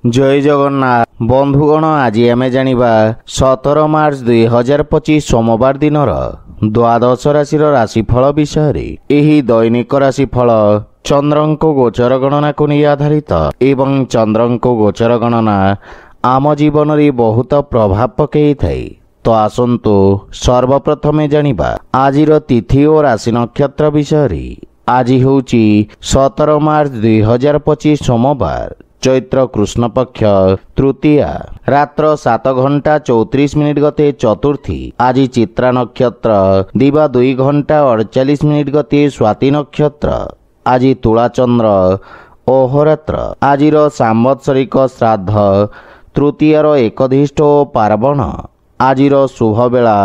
जय जगन्नाथ बंधुगण आज आम जानिबा 17 मार्च 2025 सोमवार दिन द्वादश राशि राशिफल विषय एही दैनिक राशिफल चंद्रंको गोचर गणना को नहीं आधारित एवं चंद्रंको गोचर गणना आम जीवन रे बहुत प्रभाव पकई थाए। तो आसंतु सर्वप्रथमे जानिबा आजिर तिथि और राशि नक्षत्र विषय। आज होउची 17 मार्च 2025 सोमवार चैत्र कृष्ण पक्ष तृतीया रात्र 7 घंटा 34 मिनिट गते चतुर्थी। आज चित्रा नक्षत्र दिवा 2 घंटा 48 मिनिट गते स्वाति नक्षत्र। आज तुला चंद्र अहोरात्र। आजिर सांवत्सरिक श्राद्ध तृतीयार एकधिष्ठ और पार्वण। आजिर शुभ बेला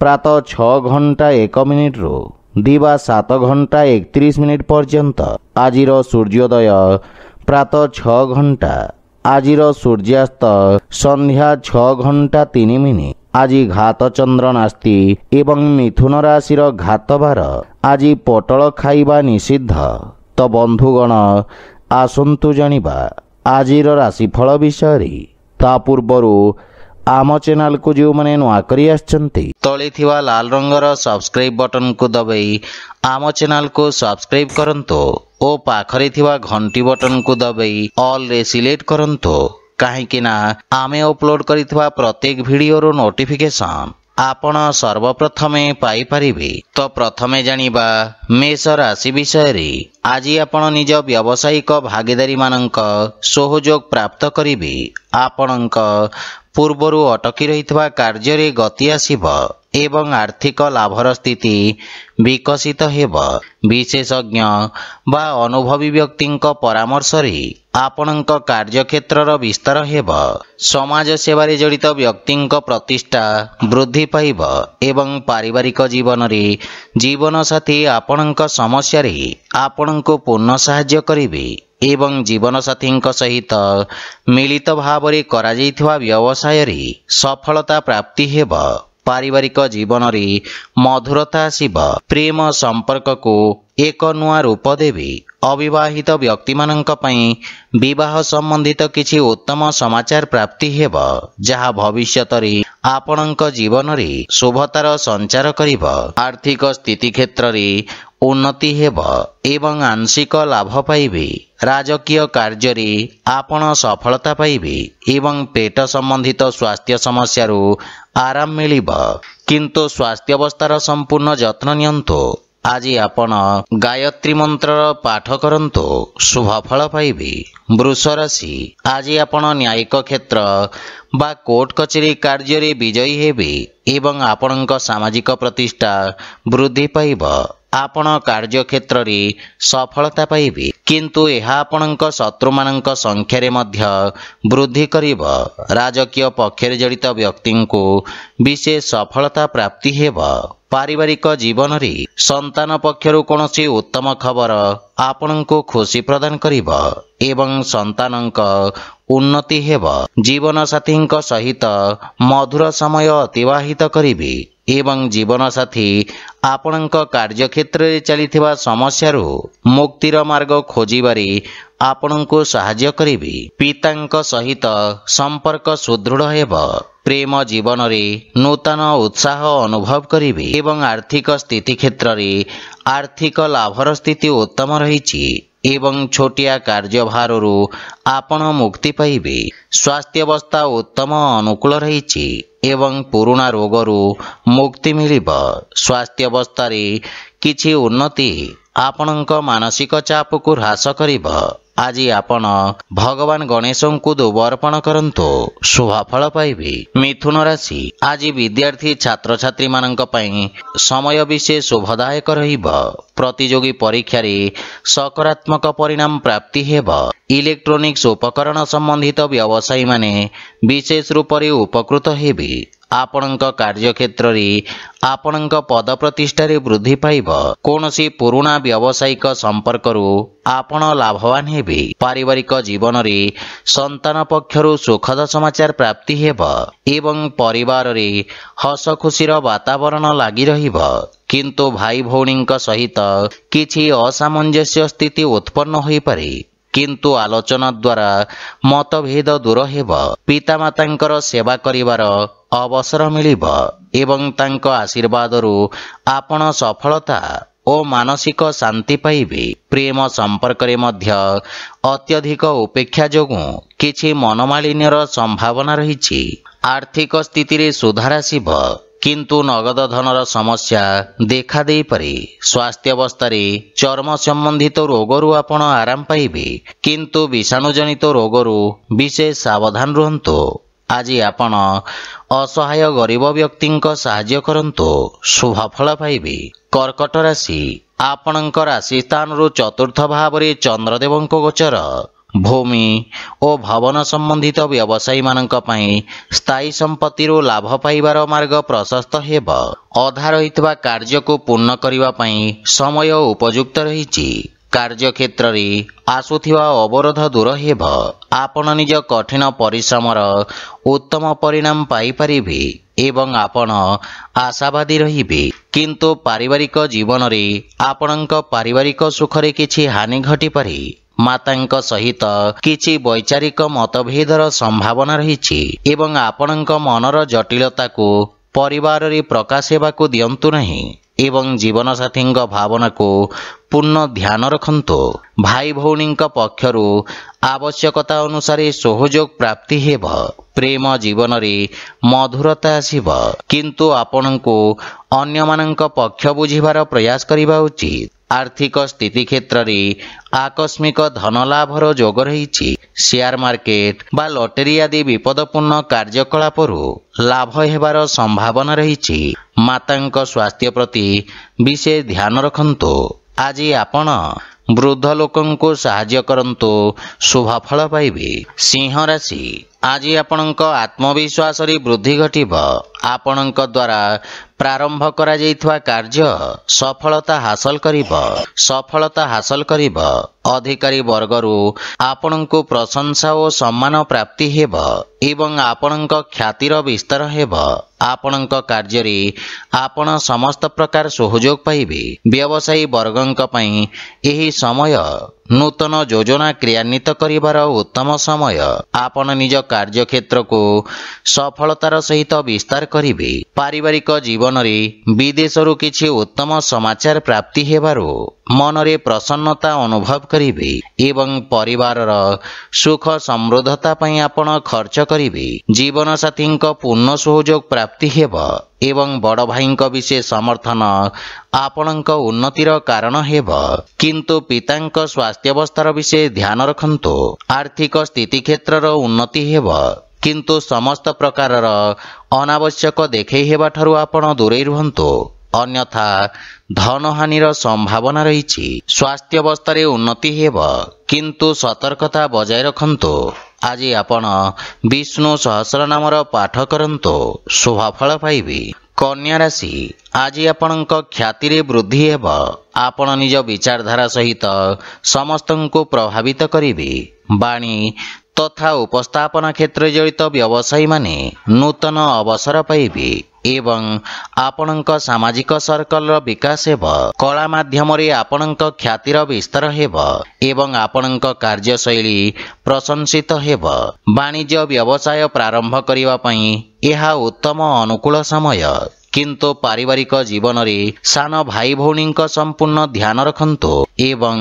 प्रातः 6 घंटा 1 मिनिट रु दिवा 7 घंटा 31 मिनिट पर्यंत। आजिर सूर्योदय प्रातः 6 घंटा। आजिर सूर्यास्त संध्या 6 घंटा 3 मिनिट। आज घात चंद्र नास्ति एवं मिथुन राशि घात बार। आज पटल खाइबा निषिद्ध। तो बंधुगण आसंतु जानिबा आजिर राशिफल विषय। ता पूर्वरु आम चैनल को जो मैंने नुआ करी आछंती तले थिवा लाल रंगर सब्सक्राइब बटन को दबाई आम चैनल को सब्सक्राइब करंतो ओ पाखरे थिवा घंटी बटन को दबाई ऑल रे सिलेक्ट करंतो काहेकि ना आमे अपलोड करिथिवा प्रत्येक वीडियो रो नोटिफिकेशन आपण सर्वप्रथमे पाई परिबे। तो प्रथमे जानिबा मेष राशि विषय। आज आपण निज व्यावसायिक भागीदारी मानक सहयोग प्राप्त करिबे। आपणक पूर्वरु अटकी रहितवा कार्य रे गति आसीब एवं आर्थिक लाभर स्थिति विकसित हेब। विशेषज्ञ बा अनुभवी व्यक्तिंक परामर्श रे आपणक कार्यक्षेत्र विस्तार हेब। समाज सेवा रे जड़ित व्यक्तिंक प्रतिष्ठा वृद्धि पाइब एवं पारिवारिक जीवन रे जीवन साथी आपणक समस्या रे आपणको पूर्ण सहाय्य करिवे एवं जीवन साथी सहित मिलित भाव रे करा जाइथिवा व्यवसाय रे सफलता प्राप्ति हेब। पारिवारिक जीवन रे मधुरता आसीब। प्रेम संपर्क को एक नुआ रूप देवी। अविवाहित व्यक्ति मानक पई विवाह संबंधित किछि उत्तम समाचार प्राप्ति हेब जहा भविष्यत रे आपणक जीवन रे शुभतार संचार करिब। आर्थिक स्थिति क्षेत्र रे उन्नति हेब एवं आंशिक लाभ पाइबे। राजकीय कार्य रे आपण सफलता पाइबे एवं पेट संबंधित स्वास्थ्य समस्या रो आराम मिलिब किंतु स्वास्थ्य अवस्थार संपूर्ण जत्न नियंतु। आज आपण गायत्री मंत्र पाठ करंतु शुभ फल पाइबे। वृष राशि। आज आपण न्यायिक क्षेत्र बा कोर्ट कचेरी कार्य रे विजयी हेबे एवं आपणक सामाजिक प्रतिष्ठा वृद्धि पाइब। आपण कार्य क्षेत्र रे सफलता पाइबे किंतु एहा आपणक शत्रु मानक संख्या रे मध्य वृद्धि करिब। राजकीय पक्ष रे जड़ित व्यक्ति को विशेष सफलता प्राप्ति हेब। पारिवारिक जीवन रे संतान पक्षरु कोनोसी उत्तम खबर आपणको खुशी प्रदान करिब एवं संतानक उन्नति हेब। जीवन साथी सहित मधुर समय अतिवाहित करिबे एवं जीवन साथी आपणक कार्यक्षेत्र रे चलिथिबा समस्यारू मुक्तिर मार्ग खोजिबारे आपणको सहाय्य करिबे। पितांक सहित संपर्क सुदृढ़ हेब। प्रेम जीवन रे नूतन उत्साह अनुभव करिबे एवं आर्थिक स्थिति क्षेत्र रे आर्थिक लाभर स्थिति उत्तम रहिछि एवं छोटिया कार्यभाररू आपण मुक्ति पाइबे। स्वास्थ्य अवस्था उत्तम अनुकूल रहिछि एवं पुराना रोगरू मुक्ति मिलिब। स्वास्थ्य अवस्था रे किछि उन्नति आपणक मानसिक चाप को ह्रास करिब। आज आपण भगवान गणेशों को दुब अर्पण करंतु शुभ फल पाइबे। मिथुन राशि। आज विद्यार्थी छात्र छात्री मानक पई समय विशेष शुभदायक रहिब। प्रतियोगी परीक्षा रे सकारात्मक परिणाम प्राप्ति हेब। इलेक्ट्रोनिक्स उपकरण संबंधित व्यवसायी माने विशेष रूप रे उपकृत हेबे। आपणक कार्यक्षेत्र रे आपणक पद प्रतिष्ठा रे वृद्धि पाइब। कोनोसी पुराना व्यावसायिक संपर्क रु आपण लाभवान हेबे। पारिवारिक जीवन रे संतान पक्षरु सुखद समाचार प्राप्ति हेब एवं परिवार रे हस खुशीर वातावरण लागि रहिब किंतु भाई भौणी सहित किछि असामंजस्य स्थिति उत्पन्न होई पारे। କିନ୍ତୁ ଆଲୋଚନା ଦ୍ୱାରା ମତଭେଦ ଦୂର ହେବ। ପିତାମାତାଙ୍କର ସେବା କରିବାର ଅବସର ମିଳିବ ଏବଂ ତାଙ୍କ ଆଶୀର୍ବାଦରୁ ଆପଣ ସଫଳତା ଓ ମାନସିକ ଶାନ୍ତି ପାଇବେ। ପ୍ରେମ ସମ୍ପର୍କରେ ମଧ୍ୟ ଅତ୍ୟଧିକ ଉପେକ୍ଷା ଯୋଗୁଁ କିଛି ମନମାଳିନ୍ୟର ସମ୍ଭାବନା ରହିଛି। ଆର୍ଥିକ ସ୍ଥିତିରେ ସୁଧାର ଆସିବ, କିନ୍ତୁ ନଗଦ ଧନର ସମସ୍ୟା ଦେଖାଦେଇପାରେ। ସ୍ୱାସ୍ଥ୍ୟାବସ୍ଥାରେ ଚର୍ମ ସମ୍ବନ୍ଧିତ ରୋଗରୁ ଆପଣ ଆରାମ ପାଇବେ, କିନ୍ତୁ ବିଷାଣୁଜନିତ ରୋଗରୁ ବିଶେଷ ସାବଧାନ ରୁହନ୍ତୁ। ଆଜି ଆପଣ ଅସହାୟ ଗରିବ ବ୍ୟକ୍ତିଙ୍କ ସାହାଯ୍ୟ କରନ୍ତୁ, ଶୁଭଫଳ ପାଇବେ। କର୍କଟ ରାଶି, ଆପଣଙ୍କ ରାଶି ସ୍ଥାନରୁ ଚତୁର୍ଥ ଭାବରେ ଚନ୍ଦ୍ରଦେବଙ୍କ ଗୋଚର। ଭୂମି ଓ ଭବନ ସମ୍ବନ୍ଧିତ ବ୍ୟବସାୟୀମାନଙ୍କ ପାଇଁ ସ୍ଥାୟୀ ସମ୍ପତ୍ତିରୁ ଲାଭ ପାଇବାର ମାର୍ଗ ପ୍ରଶସ୍ତ ହେବ। ଅଧା ରହିଥିବା କାର୍ଯ୍ୟକୁ ପୂର୍ଣ୍ଣ କରିବା ପାଇଁ ସମୟ ଉପଯୁକ୍ତ ରହିଛି। କାର୍ଯ୍ୟକ୍ଷେତ୍ରରେ ଆସୁଥିବା ଅବରୋଧ ଦୂର ହେବ। ଆପଣ ନିଜ କଠିନ ପରିଶ୍ରମର ଉତ୍ତମ ପରିଣାମ ପାଇପାରିବେ ଏବଂ ଆପଣ ଆଶାବାଦୀ ରହିବେ। କିନ୍ତୁ ପାରିବାରିକ ଜୀବନରେ ଆପଣଙ୍କ ପାରିବାରିକ ସୁଖରେ କିଛି ହାନି ଘଟିପାରେ। ମାତାଙ୍କ ସହିତ କିଛି ବୈଚାରିକ ମତଭେଦର ସମ୍ଭାବନା ରହିଛି ଏବଂ ଆପଣଙ୍କ ମନର ଜଟିଳତାକୁ ପରିବାରରେ ପ୍ରକାଶ ହେବାକୁ ଦିଅନ୍ତୁ ନାହିଁ ଏବଂ ଜୀବନସାଥୀଙ୍କ ଭାବନାକୁ ପୂର୍ଣ୍ଣ ଧ୍ୟାନ ରଖନ୍ତୁ। ଭାଇ ଭଉଣୀଙ୍କ ପକ୍ଷରୁ ଆବଶ୍ୟକତା ଅନୁସାରେ ସହଯୋଗ ପ୍ରାପ୍ତି ହେବ। ପ୍ରେମ ଜୀବନରେ ମଧୁରତା ଆସିବ, କିନ୍ତୁ ଆପଣଙ୍କୁ ଅନ୍ୟମାନଙ୍କ ପକ୍ଷ ବୁଝିବାର ପ୍ରୟାସ କରିବା ଉଚିତ। ଆର୍ଥିକ ସ୍ଥିତି କ୍ଷେତ୍ରରେ ଆକସ୍ମିକ ଧନ ଲାଭର ଯୋଗ ରହିଛି। ସେୟାର ମାର୍କେଟ ବା ଲଟେରୀ ଆଦି ବିପଦପୂର୍ଣ୍ଣ କାର୍ଯ୍ୟକଳାପରୁ ଲାଭ ହେବାର ସମ୍ଭାବନା ରହିଛି। ମାତାଙ୍କ ସ୍ୱାସ୍ଥ୍ୟ ପ୍ରତି ବିଶେଷ ଧ୍ୟାନ ରଖନ୍ତୁ। ଆଜି ଆପଣ ବୃଦ୍ଧ ଲୋକଙ୍କୁ ସାହାଯ୍ୟ କରନ୍ତୁ, ଶୁଭଫଳ ପାଇବେ। ସିଂହ ରାଶି, ଆଜି ଆପଣଙ୍କ ଆତ୍ମବିଶ୍ୱାସରେ ବୃଦ୍ଧି ଘଟିବ। ଆପଣଙ୍କ ଦ୍ୱାରା ପ୍ରାରମ୍ଭ କରାଯାଇଥିବା କାର୍ଯ୍ୟ ସଫଳତା ହାସଲ କରିବ। ଅଧିକାରୀ ବର୍ଗରୁ ଆପଣଙ୍କୁ ପ୍ରଶଂସା ଓ ସମ୍ମାନ ପ୍ରାପ୍ତି ହେବ ଏବଂ ଆପଣଙ୍କ ଖ୍ୟାତିର ବିସ୍ତାର ହେବ। ଆପଣଙ୍କ କାର୍ଯ୍ୟରେ ଆପଣ ସମସ୍ତ ପ୍ରକାର ସହଯୋଗ ପାଇବେ। ବ୍ୟବସାୟୀ ବର୍ଗଙ୍କ ପାଇଁ ଏହି ସମୟ ନୂତନ ଯୋଜନା କ୍ରିୟାନ୍ୱିତ କରିବାର ଉତ୍ତମ ସମୟ। ଆପଣ ନିଜ କାର୍ଯ୍ୟକ୍ଷେତ୍ରକୁ ସଫଳତାର ସହିତ ବିସ୍ତାର କରିବେ। ପାରିବାରିକ ଜୀବନରେ ବିଦେଶରୁ କିଛି ଉତ୍ତମ ସମାଚାର ପ୍ରାପ୍ତି ହେବାରୁ ମନରେ ପ୍ରସନ୍ନତା ଅନୁଭବ କରିବେ ଏବଂ ପରିବାରର ସୁଖ ସମୃଦ୍ଧତା ପାଇଁ ଆପଣ ଖର୍ଚ୍ଚ କରିବେ। ଜୀବନସାଥୀଙ୍କ ପୂର୍ଣ୍ଣ ସହଯୋଗ ପ୍ରାପ୍ତି ହେବ ଏବଂ ବଡ଼ ଭାଇଙ୍କ ବିଶେଷ ସମର୍ଥନ ଆପଣଙ୍କ ଉନ୍ନତିର କାରଣ ହେବ। କିନ୍ତୁ ପିତାଙ୍କ ସ୍ୱାସ୍ଥ୍ୟାବସ୍ଥାର ବିଶେଷ ଧ୍ୟାନ ରଖନ୍ତୁ। ଆର୍ଥିକ ସ୍ଥିତି କ୍ଷେତ୍ରର ଉନ୍ନତି ହେବ, କିନ୍ତୁ ସମସ୍ତ ପ୍ରକାରର ଅନାବଶ୍ୟକ ଦେଖେଇ ହେବାଠାରୁ ଆପଣ ଦୂରେଇ ରୁହନ୍ତୁ, ଅନ୍ୟଥା ଧନହାନିର ସମ୍ଭାବନା ରହିଛି। ସ୍ୱାସ୍ଥ୍ୟାବସ୍ଥାରେ ଉନ୍ନତି ହେବ, କିନ୍ତୁ ସତର୍କତା ବଜାୟ ରଖନ୍ତୁ। ଆଜି ଆପଣ ବିଷ୍ଣୁ ସହସ୍ରନାମର ପାଠ କରନ୍ତୁ, ଶୁଭଫଳ ପାଇବେ। କନ୍ୟା ରାଶି, ଆଜି ଆପଣଙ୍କ ଖ୍ୟାତିରେ ବୃଦ୍ଧି ହେବ। ଆପଣ ନିଜ ବିଚାରଧାରା ସହିତ ସମସ୍ତଙ୍କୁ ପ୍ରଭାବିତ କରିବେ। ବାଣୀ ତଥା ଉପସ୍ଥାପନା କ୍ଷେତ୍ରରେ ଜଡ଼ିତ ବ୍ୟବସାୟୀମାନେ ନୂତନ ଅବସର ପାଇବେ ଏବଂ ଆପଣଙ୍କ ସାମାଜିକ ସର୍କଲର ବିକାଶ ହେବ। କଳା ମାଧ୍ୟମରେ ଆପଣଙ୍କ ଖ୍ୟାତିର ବିସ୍ତାର ହେବ ଏବଂ ଆପଣଙ୍କ କାର୍ଯ୍ୟଶୈଳୀ ପ୍ରଶଂସିତ ହେବ। ବାଣିଜ୍ୟ ବ୍ୟବସାୟ ପ୍ରାରମ୍ଭ କରିବା ପାଇଁ ଏହା ଉତ୍ତମ ଅନୁକୂଳ ସମୟ, କିନ୍ତୁ ପାରିବାରିକ ଜୀବନରେ ସାନ ଭାଇ ଭଉଣୀଙ୍କ ସମ୍ପୂର୍ଣ୍ଣ ଧ୍ୟାନ ରଖନ୍ତୁ ଏବଂ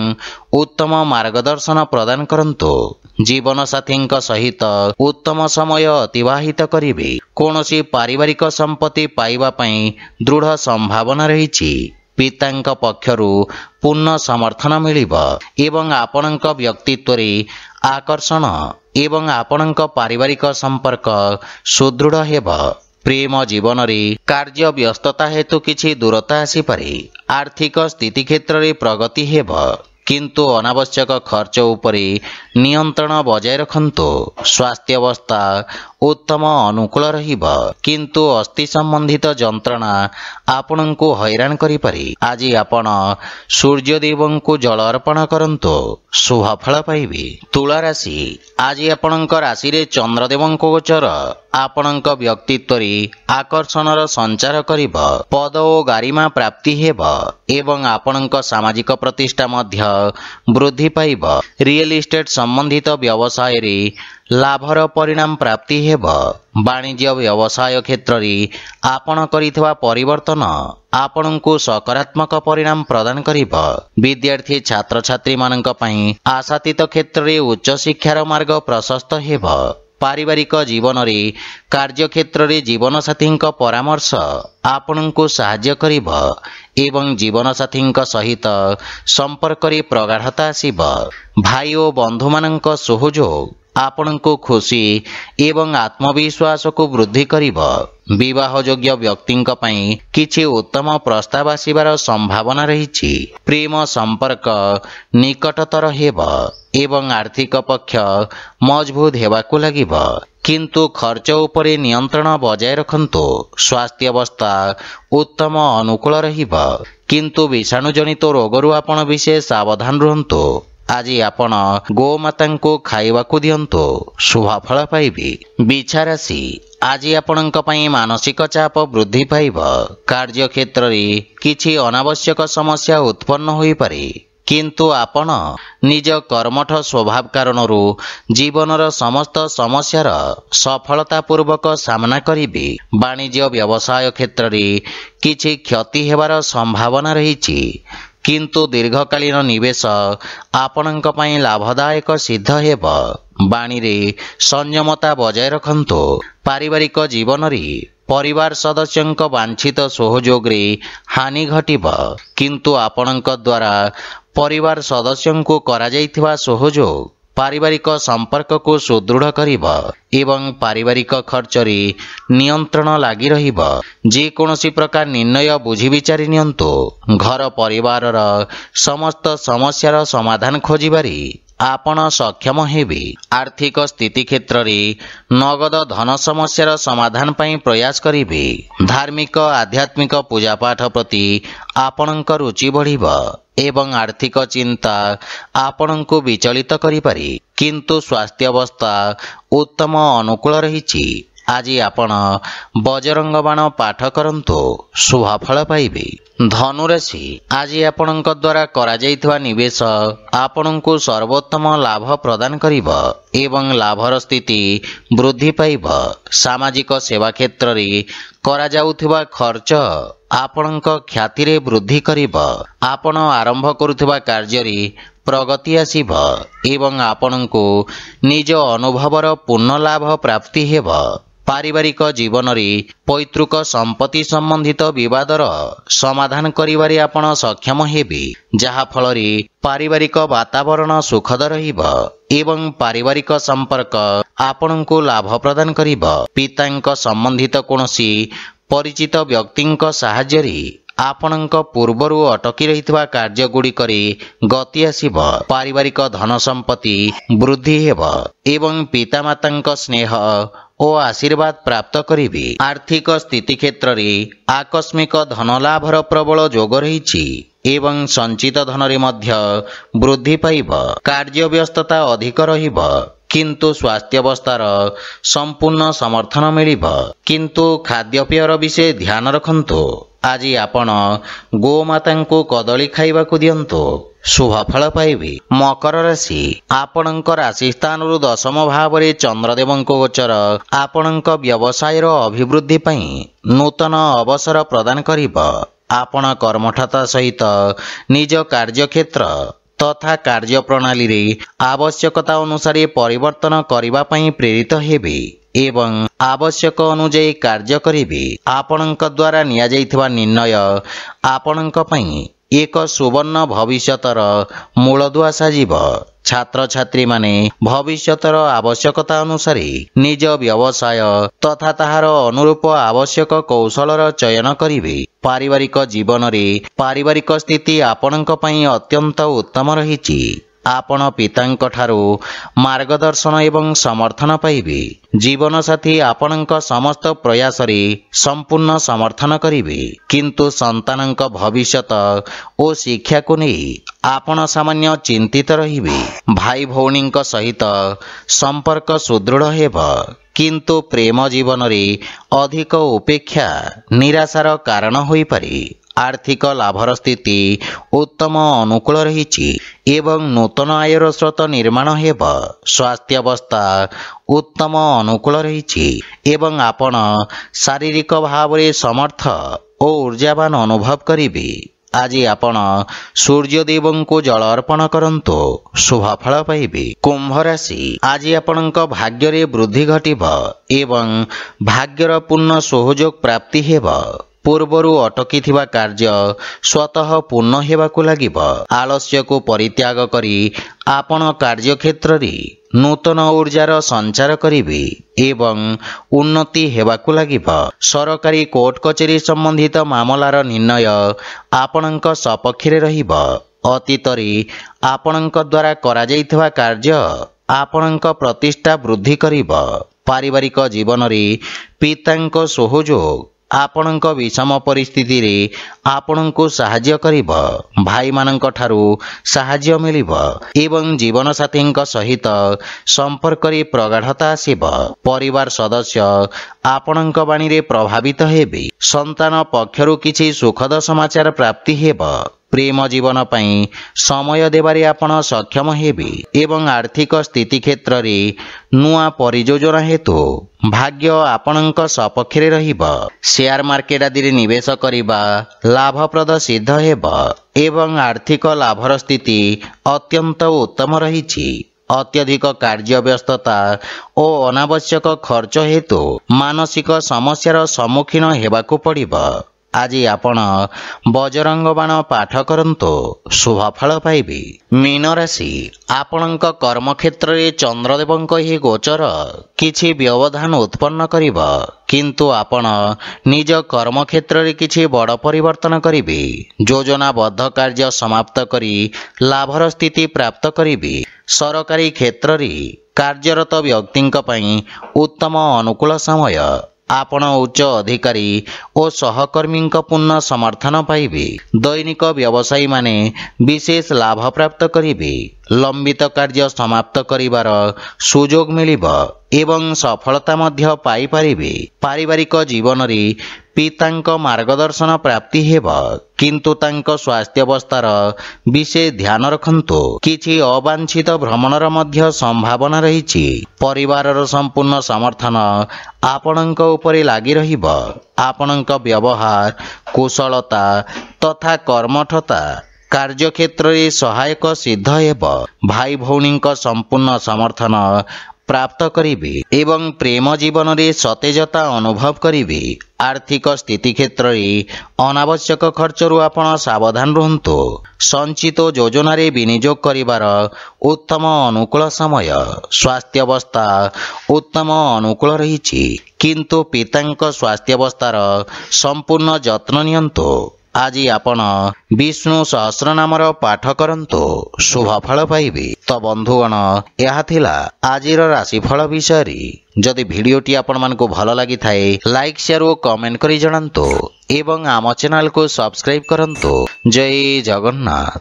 ଉତ୍ତମ ମାର୍ଗଦର୍ଶନ ପ୍ରଦାନ କରନ୍ତୁ। ଜୀବନସାଥୀଙ୍କ ସହିତ ଉତ୍ତମ ସମୟ ଅତିବାହିତ କରିବେ। କୌଣସି ପାରିବାରିକ ସମ୍ପତ୍ତି ପାଇବା ପାଇଁ ଦୃଢ଼ ସମ୍ଭାବନା ରହିଛି। ପିତାଙ୍କ ପକ୍ଷରୁ ପୂର୍ଣ୍ଣ ସମର୍ଥନ ମିଳିବ ଏବଂ ଆପଣଙ୍କ ବ୍ୟକ୍ତିତ୍ୱରେ ଆକର୍ଷଣ ଏବଂ ଆପଣଙ୍କ ପାରିବାରିକ ସମ୍ପର୍କ ସୁଦୃଢ଼ ହେବ। ପ୍ରେମ ଜୀବନରେ କାର୍ଯ୍ୟ ବ୍ୟସ୍ତତା ହେତୁ କିଛି ଦୂରତା ଆସିପାରେ। ଆର୍ଥିକ ସ୍ଥିତି କ୍ଷେତ୍ରରେ ପ୍ରଗତି ହେବ, କିନ୍ତୁ ଅନାବଶ୍ୟକ ଖର୍ଚ୍ଚ ଉପରେ ନିୟନ୍ତ୍ରଣ ବଜାୟ ରଖନ୍ତୁ। ସ୍ୱାସ୍ଥ୍ୟାବସ୍ଥା ଉତ୍ତମ ଅନୁକୂଳ ରହିବ, କିନ୍ତୁ ଅସ୍ଥି ସମ୍ବନ୍ଧିତ ଯନ୍ତ୍ରଣା ଆପଣଙ୍କୁ ହଇରାଣ କରିପାରେ। ଆଜି ଆପଣ ସୂର୍ଯ୍ୟଦେବଙ୍କୁ ଜଳ ଅର୍ପଣ କରନ୍ତୁ, ଶୁଭଫଳ ପାଇବେ। ତୁଳା ରାଶି, ଆଜି ଆପଣଙ୍କ ରାଶିରେ ଚନ୍ଦ୍ରଦେବଙ୍କ ଗୋଚର ଆପଣଙ୍କ ବ୍ୟକ୍ତିତ୍ୱରେ ଆକର୍ଷଣର ସଞ୍ଚାର କରିବ। ପଦ ଓ ଗାରିମା ପ୍ରାପ୍ତି ହେବ ଏବଂ ଆପଣଙ୍କ ସାମାଜିକ ପ୍ରତିଷ୍ଠା ମଧ୍ୟ ବୃଦ୍ଧି ପାଇବ। ରିଏଲ ଇଷ୍ଟେଟ୍ ସମ୍ବନ୍ଧିତ ବ୍ୟବସାୟରେ ଲାଭର ପରିଣାମ ପ୍ରାପ୍ତି ହେବ। ବାଣିଜ୍ୟ ବ୍ୟବସାୟ କ୍ଷେତ୍ରରେ ଆପଣ କରିଥିବା ପରିବର୍ତ୍ତନ ଆପଣଙ୍କୁ ସକାରାତ୍ମକ ପରିଣାମ ପ୍ରଦାନ କରିବ। ବିଦ୍ୟାର୍ଥୀ ଛାତ୍ରଛାତ୍ରୀମାନଙ୍କ ପାଇଁ ଆଶାତୀତ କ୍ଷେତ୍ରରେ ଉଚ୍ଚଶିକ୍ଷାର ମାର୍ଗ ପ୍ରଶସ୍ତ ହେବ। ପାରିବାରିକ ଜୀବନରେ କାର୍ଯ୍ୟକ୍ଷେତ୍ରରେ ଜୀବନସାଥୀଙ୍କ ପରାମର୍ଶ ଆପଣଙ୍କୁ ସାହାଯ୍ୟ କରିବ ଏବଂ ଜୀବନସାଥୀଙ୍କ ସହିତ ସମ୍ପର୍କରେ ପ୍ରଗାଢ଼ତା ଆସିବ। ଭାଇ ଓ ବନ୍ଧୁମାନଙ୍କ ସହଯୋଗ ଆପଣଙ୍କୁ ଖୁସି ଏବଂ ଆତ୍ମବିଶ୍ୱାସକୁ ବୃଦ୍ଧି କରିବ। ବିବାହଯୋଗ୍ୟ ବ୍ୟକ୍ତିଙ୍କ ପାଇଁ କିଛି ଉତ୍ତମ ପ୍ରସ୍ତାବ ଆସିବାର ସମ୍ଭାବନା ରହିଛି। ପ୍ରେମ ସମ୍ପର୍କ ନିକଟତର ହେବ ଏବଂ ଆର୍ଥିକ ପକ୍ଷ ମଜବୁତ ହେବାକୁ ଲାଗିବ। କିନ୍ତୁ ଖର୍ଚ୍ଚ ଉପରେ ନିୟନ୍ତ୍ରଣ ବଜାୟ ରଖନ୍ତୁ। ସ୍ୱାସ୍ଥ୍ୟାବସ୍ଥା ଉତ୍ତମ ଅନୁକୂଳ ରହିବ, କିନ୍ତୁ ବିଷାଣୁଜନିତ ରୋଗରୁ ଆପଣ ବିଶେଷ ସାବଧାନ ରୁହନ୍ତୁ। ଆଜି ଆପଣ ଗୋମାତାଙ୍କୁ ଖାଇବାକୁ ଦିଅନ୍ତୁ, ଶୁଭଫଳ ପାଇବେ। ବିଛା ରାଶି, ଆଜି ଆପଣଙ୍କ ପାଇଁ ମାନସିକ ଚାପ ବୃଦ୍ଧି ପାଇବ। କାର୍ଯ୍ୟକ୍ଷେତ୍ରରେ କିଛି ଅନାବଶ୍ୟକ ସମସ୍ୟା ଉତ୍ପନ୍ନ ହୋଇପାରେ, କିନ୍ତୁ ଆପଣ ନିଜ କର୍ମଠ ସ୍ୱଭାବ କାରଣରୁ ଜୀବନର ସମସ୍ତ ସମସ୍ୟାର ସଫଳତାପୂର୍ବକ ସାମ୍ନା କରିବେ। ବାଣିଜ୍ୟ ବ୍ୟବସାୟ କ୍ଷେତ୍ରରେ କିଛି କ୍ଷତି ହେବାର ସମ୍ଭାବନା ରହିଛି, କିନ୍ତୁ ଦୀର୍ଘକାଳୀନ ନିବେଶ ଆପଣଙ୍କ ପାଇଁ ଲାଭଦାୟକ ସିଦ୍ଧ ହେବ। ବାଣୀରେ ସଂଯମତା ବଜାୟ ରଖନ୍ତୁ। ପାରିବାରିକ ଜୀବନରେ ପରିବାର ସଦସ୍ୟଙ୍କ ବାଞ୍ଛିତ ସହଯୋଗରେ ହାନି ଘଟିବ, କିନ୍ତୁ ଆପଣଙ୍କ ଦ୍ୱାରା ପରିବାର ସଦସ୍ୟଙ୍କୁ କରାଯାଇଥିବା ସହଯୋଗ ପାରିବାରିକ ସମ୍ପର୍କକୁ ସୁଦୃଢ଼ କରିବ ଏବଂ ପାରିବାରିକ ଖର୍ଚ୍ଚରେ ନିୟନ୍ତ୍ରଣ ଲାଗି ରହିବ। ଯେକୌଣସି ପ୍ରକାର ନିର୍ଣ୍ଣୟ ବୁଝି ବିଚାରି ନିଅନ୍ତୁ। ଘର ପରିବାରର ସମସ୍ତ ସମସ୍ୟାର ସମାଧାନ ଖୋଜିବାରେ ଆପଣ ସକ୍ଷମ ହେବେ। ଆର୍ଥିକ ସ୍ଥିତି କ୍ଷେତ୍ରରେ ନଗଦ ଧନ ସମସ୍ୟାର ସମାଧାନ ପାଇଁ ପ୍ରୟାସ କରିବେ। ଧାର୍ମିକ ଆଧ୍ୟାତ୍ମିକ ପୂଜାପାଠ ପ୍ରତି ଆପଣଙ୍କ ରୁଚି ବଢ଼ିବ ଏବଂ ଆର୍ଥିକ ଚିନ୍ତା ଆପଣଙ୍କୁ ବିଚଳିତ କରିପାରେ, କିନ୍ତୁ ସ୍ୱାସ୍ଥ୍ୟାବସ୍ଥା ଉତ୍ତମ ଅନୁକୂଳ ରହିଛି। ଆଜି ଆପଣ ବଜରଙ୍ଗ ବାଣ ପାଠ କରନ୍ତୁ, ଶୁଭଫଳ ପାଇବେ। ଧନୁରାଶି, ଆଜି ଆପଣଙ୍କ ଦ୍ୱାରା କରାଯାଇଥିବା ନିବେଶ ଆପଣଙ୍କୁ ସର୍ବୋତ୍ତମ ଲାଭ ପ୍ରଦାନ କରିବ ଏବଂ ଲାଭର ସ୍ଥିତି ବୃଦ୍ଧି ପାଇବ। ସାମାଜିକ ସେବା କ୍ଷେତ୍ରରେ କରାଯାଉଥିବା ଖର୍ଚ୍ଚ ଆପଣଙ୍କ ଖ୍ୟାତିରେ ବୃଦ୍ଧି କରିବ। ଆପଣ ଆରମ୍ଭ କରୁଥିବା କାର୍ଯ୍ୟରେ ପ୍ରଗତି ଆସିବ ଏବଂ ଆପଣଙ୍କୁ ନିଜ ଅନୁଭବର ପୂର୍ଣ୍ଣ ଲାଭ ପ୍ରାପ୍ତି ହେବ। ପାରିବାରିକ ଜୀବନରେ ପୈତୃକ ସମ୍ପତ୍ତି ସମ୍ବନ୍ଧିତ ବିବାଦର ସମାଧାନ କରିବାରେ ଆପଣ ସକ୍ଷମ ହେବେ, ଯାହାଫଳରେ ପାରିବାରିକ ବାତାବରଣ ସୁଖଦ ରହିବ ଏବଂ ପାରିବାରିକ ସମ୍ପର୍କ ଆପଣଙ୍କୁ ଲାଭ ପ୍ରଦାନ କରିବ। ପିତାଙ୍କ ସମ୍ବନ୍ଧିତ କୌଣସି ପରିଚିତ ବ୍ୟକ୍ତିଙ୍କ ସାହାଯ୍ୟରେ ଆପଣଙ୍କ ପୂର୍ବରୁ ଅଟକି ରହିଥିବା କାର୍ଯ୍ୟଗୁଡ଼ିକରେ ଗତି ଆସିବ। ପାରିବାରିକ ଧନ ସମ୍ପତ୍ତି ବୃଦ୍ଧି ହେବ ଏବଂ ପିତାମାତାଙ୍କ ସ୍ନେହ ଓ ଆଶୀର୍ବାଦ ପ୍ରାପ୍ତ କରିବେ। ଆର୍ଥିକ ସ୍ଥିତି କ୍ଷେତ୍ରରେ ଆକସ୍ମିକ ଧନଲାଭର ପ୍ରବଳ ଯୋଗ ରହିଛି ଏବଂ ସଞ୍ଚିତ ଧନରେ ମଧ୍ୟ ବୃଦ୍ଧି ପାଇବ। କାର୍ଯ୍ୟ ବ୍ୟସ୍ତତା ଅଧିକ ରହିବ, କିନ୍ତୁ ସ୍ୱାସ୍ଥ୍ୟାବସ୍ଥାର ସମ୍ପୂର୍ଣ୍ଣ ସମର୍ଥନ ମିଳିବ। କିନ୍ତୁ ଖାଦ୍ୟପେୟର ବିଷୟ ଧ୍ୟାନ ରଖନ୍ତୁ। ଆଜି ଆପଣ ଗୋମାତାଙ୍କୁ କଦଳୀ ଖାଇବାକୁ ଦିଅନ୍ତୁ, ଶୁଭଫଳ ପାଇବେ। ମକର ରାଶି, ଆପଣଙ୍କ ରାଶି ସ୍ଥାନରୁ ଦଶମ ଭାବରେ ଚନ୍ଦ୍ରଦେବଙ୍କ ଗୋଚର ଆପଣଙ୍କ ବ୍ୟବସାୟର ଅଭିବୃଦ୍ଧି ପାଇଁ ନୂତନ ଅବସର ପ୍ରଦାନ କରିବ। ଆପଣ କର୍ମଠତା ସହିତ ନିଜ କାର୍ଯ୍ୟକ୍ଷେତ୍ର ତଥା କାର୍ଯ୍ୟପ୍ରଣାଳୀରେ ଆବଶ୍ୟକତା ଅନୁସାରେ ପରିବର୍ତ୍ତନ କରିବା ପାଇଁ ପ୍ରେରିତ ହେବେ ଏବଂ ଆବଶ୍ୟକ ଅନୁଯାୟୀ କାର୍ଯ୍ୟ କରିବେ। ଆପଣଙ୍କ ଦ୍ୱାରା ନିଆଯାଇଥିବା ନିର୍ଣ୍ଣୟ ଆପଣଙ୍କ ପାଇଁ ଏକ ସୁବର୍ଣ୍ଣ ଭବିଷ୍ୟତର ମୂଳଦୁଆ ସାଜିବ। ଛାତ୍ରଛାତ୍ରୀମାନେ ଭବିଷ୍ୟତର ଆବଶ୍ୟକତା ଅନୁସାରେ ନିଜ ବ୍ୟବସାୟ ତଥା ତାହାର ଅନୁରୂପ ଆବଶ୍ୟକ କୌଶଳର ଚୟନ କରିବେ। ପାରିବାରିକ ଜୀବନରେ ପାରିବାରିକ ସ୍ଥିତି ଆପଣଙ୍କ ପାଇଁ ଅତ୍ୟନ୍ତ ଉତ୍ତମ ରହିଛି। ଆପଣ ପିତାଙ୍କ ଠାରୁ ମାର୍ଗଦର୍ଶନ ଏବଂ ସମର୍ଥନ ପାଇବେ। ଜୀବନସାଥୀ ଆପଣଙ୍କ ସମସ୍ତ ପ୍ରୟାସରେ ସମ୍ପୂର୍ଣ୍ଣ ସମର୍ଥନ କରିବେ, କିନ୍ତୁ ସନ୍ତାନଙ୍କ ଭବିଷ୍ୟତ ଓ ଶିକ୍ଷାକୁ ନେଇ ଆପଣ ସାମାନ୍ୟ ଚିନ୍ତିତ ରହିବେ। ଭାଇ ଭଉଣୀଙ୍କ ସହିତ ସମ୍ପର୍କ ସୁଦୃଢ଼ ହେବ, କିନ୍ତୁ ପ୍ରେମ ଜୀବନରେ ଅଧିକ ଉପେକ୍ଷା ନିରାଶାର କାରଣ ହୋଇପାରେ। आर्थिक लाभर स्थिति उत्तम अनुकूल रही एवं नूतन आयर स्रोत निर्माण हेब। स्वास्थ्य अवस्था उत्तम अनुकूल रही एवं आपण शारीरिक भाव में समर्थ और ऊर्जावान अनुभव करिबे। आज आपण सूर्यदेव को जल अर्पण करंतु शुभ फल पाइबे। कुंभ राशि आज आपणक भाग्य रे वृद्धि घटिब एवं भाग्यर पूर्ण सहयोग प्राप्ति हेब। पूर्वरु अटकी थिबा कार्य स्वतः पूर्ण हेबाकु लागिब। आलस्य को परित्याग करी आपण कार्य क्षेत्र रे नूतन ऊर्जार संचार करिबे एवं उन्नति हेबाकु लागिब। सरकारी कोर्ट कचेरी संबंधित मामलार निर्णय आपणक सपक्षरे रहिब। अतीत रे आपणक द्वारा करा जाइथिबा कार्य आपणक प्रतिष्ठा वृद्धि करिब। पारिवारिक जीवन रे पितांक सहयोग आपणक विषम परिस्थिति रे आपणको सहाय्य करिब। भाई मानक ठारू सहाय्य मिलिब एवं जीवन साथींक सहित संपर्क रे प्रगाढ़ता आसिब। परिवार सदस्य आपणक बाणी रे प्रभावित हेबे। संतान पक्षरु किछि सुखद समाचार प्राप्ति हेब। प्रेम जीवन पई समय देबारे आपण सक्षम हेबे एवं आर्थिक स्थिति क्षेत्र रे नुआ परियोजना हेतु भाग्य आपणक सपक्षरे रहिब। शेयर मार्केट आदि रे निवेश करिबा लाभप्रद सिद्ध हेब एवं आर्थिक लाभर स्थिति अत्यंत उत्तम रहिछि। अत्यधिक कार्य व्यस्तता और अनावश्यक खर्च हेतु मानसिक समस्यार सम्मुखीन हेबाकु पड़िब। आज आपण बजरंग बाण पाठ करंतु शुभ फल पाइबे। मीन राशि आपणक कर्म क्षेत्र रे चंद्रदेवंक ही गोचर किछि व्यवधान उत्पन्न करिब किंतु आपण निज कर्म क्षेत्र रे किछि बड़ परिवर्तन करिबे। योजनाबद्ध कार्य समाप्त करी लाभर स्थिति प्राप्त करिबे। सरकारी क्षेत्र रे कार्यरत व्यक्तिंक पई उत्तम अनुकूल समय। आपण उच्च अधिकारी और सहकर्मी पूर्ण समर्थन पाइबे। दैनिक व्यवसायी माने विशेष लाभ प्राप्त करिबे। लंबित कार्य समाप्त करिवार सुयोग मिलिब एवं सफलता मध्य पाई पारिबे। पारिवारिक जीवन रे पितांक मार्गदर्शन प्राप्ति हेब किंतु तांको स्वास्थ्य अवस्थार विशेष ध्यान रखंतु। किछि अवांछित भ्रमणर मध्य संभावना रहिछि। परिवारर संपूर्ण समर्थन आपणक उपरे लागि रहिब। आपणक व्यवहार कुशलता तथा कर्मठता कार्यक्षेत्र रे सहायक सिद्ध हेब। भाई भौणी संपूर्ण समर्थन प्राप्त करिबे एवं प्रेम जीवन रे सतेजता अनुभव करिबे। आर्थिक स्थिति क्षेत्र रे अनावश्यक खर्चरु आपण सावधान रहंतु। संचित योजना रे विनियोग करिवार उत्तम अनुकूल समय। स्वास्थ्य अवस्था उत्तम अनुकूल रहिछि किंतु पितांक स्वास्थ्य अवस्थार संपूर्ण जत्न नियंतु। आज आपण विष्णु सहस्र नामर पाठ करंतु शुभ फल पाइबे। तो बंधुगण यह थिला आजिर राशिफल विषय। जदि भिडियोटी आपण मानकु भल लागि थाए लाइक शेयर और कमेंट करि जणांतु एवं आम चैनल को सब्सक्राइब करंतु। जय जगन्नाथ।